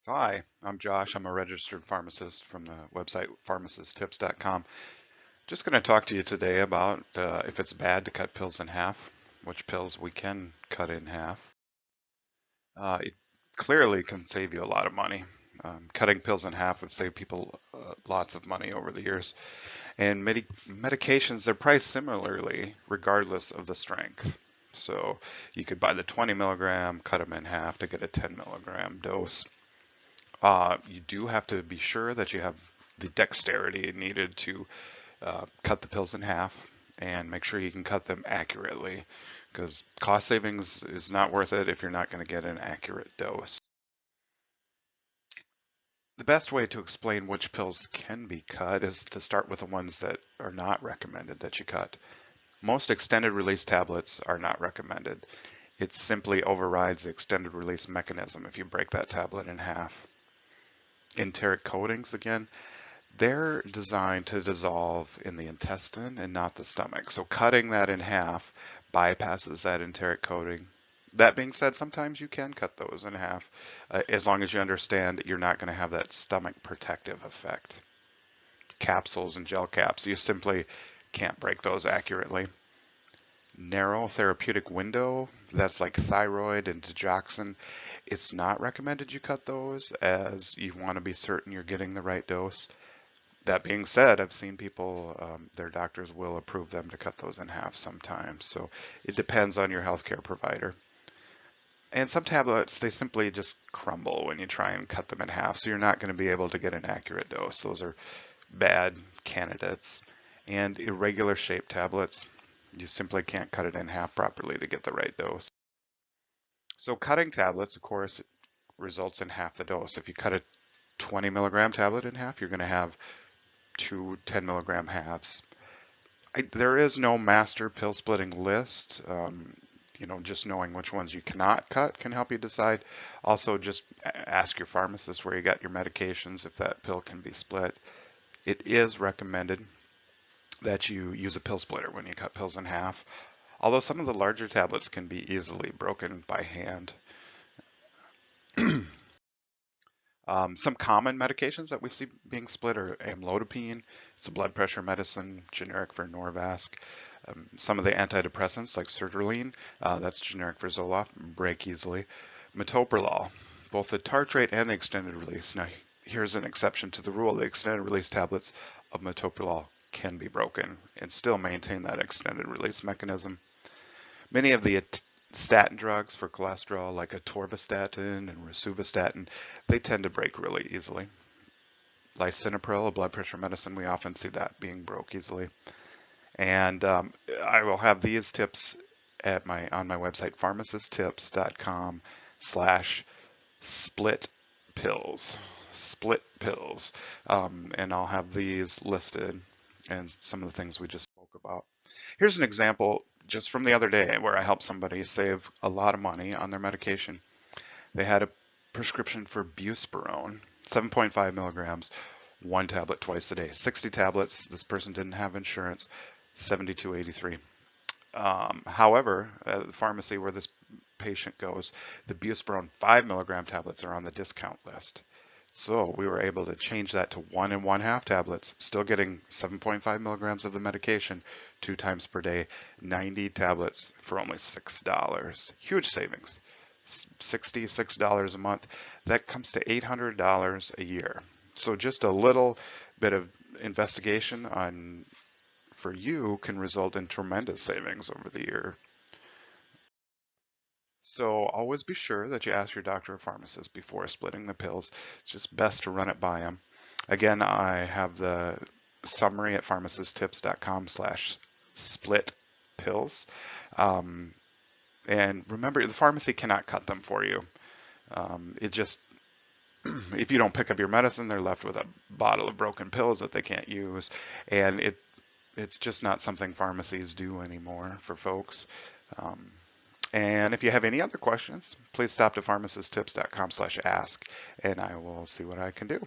Hi, I'm Josh. I'm a registered pharmacist from the website pharmacisttips.com. Just going to talk to you today about if it's bad to cut pills in half, which pills we can cut in half. It clearly can save you a lot of money. Cutting pills in half would save people lots of money over the years. And medications, they're priced similarly regardless of the strength. So you could buy the 20 milligram, cut them in half to get a 10 milligram dose. You do have to be sure that you have the dexterity needed to cut the pills in half and make sure you can cut them accurately because cost savings is not worth it if you're not going to get an accurate dose. The best way to explain which pills can be cut is to start with the ones that are not recommended that you cut. Most extended release tablets are not recommended. It simply overrides the extended release mechanism if you break that tablet in half. Enteric coatings, again, they're designed to dissolve in the intestine and not the stomach. So cutting that in half bypasses that enteric coating. That being said, sometimes you can cut those in half as long as you understand that you're not going to have that stomach protective effect. Capsules and gel caps, you simply can't break those accurately. Narrow therapeutic window, that's like thyroid and digoxin, it's not recommended you cut those as you want to be certain you're getting the right dose. That being said, I've seen people, their doctors will approve them to cut those in half sometimes. So it depends on your healthcare provider. And some tablets, they simply just crumble when you try and cut them in half. So you're not going to be able to get an accurate dose. Those are bad candidates. And irregular shaped tablets, you simply can't cut it in half properly to get the right dose. So cutting tablets, of course, results in half the dose. If you cut a 20 milligram tablet in half, you're going to have two 10 milligram halves. There is no master pill splitting list. Just knowing which ones you cannot cut can help you decide. Also, just ask your pharmacist where you got your medications if that pill can be split. It is recommended that you use a pill splitter when you cut pills in half, although some of the larger tablets can be easily broken by hand. Some common medications that we see being split are amlodipine. It's a blood pressure medicine, generic for Norvasc. Some of the antidepressants like sertraline, that's generic for Zoloft, break easily. Metoprolol, both the tartrate and the extended release. Now, here's an exception to the rule. The extended release tablets of metoprolol can be broken and still maintain that extended release mechanism. Many of the statin drugs for cholesterol, like atorvastatin and rosuvastatin, they tend to break really easily. Lisinopril, a blood pressure medicine, we often see that being broke easily. And I will have these tips at on my website, pharmacisttips.com/split pills, split pills. And I'll have these listed and some of the things we just spoke about. Here's an example just from the other day where I helped somebody save a lot of money on their medication. They had a prescription for buspirone, 7.5 milligrams, one tablet twice a day, 60 tablets. This person didn't have insurance, $72.83. However, at the pharmacy where this patient goes, the buspirone 5 milligram tablets are on the discount list. So we were able to change that to 1 and 1/2 tablets, still getting 7.5 milligrams of the medication 2 times per day, 90 tablets for only $6. Huge savings. $66 a month. That comes to $800 a year. So just a little bit of investigation for you can result in tremendous savings over the year. So always be sure that you ask your doctor or pharmacist before splitting the pills. It's just best to run it by them. Again, I have the summary at pharmacisttips.com/split pills. And remember, the pharmacy cannot cut them for you. If you don't pick up your medicine, they're left with a bottle of broken pills that they can't use. And it's just not something pharmacies do anymore for folks. And if you have any other questions, please stop to pharmacisttips.com/ask and I will see what I can do.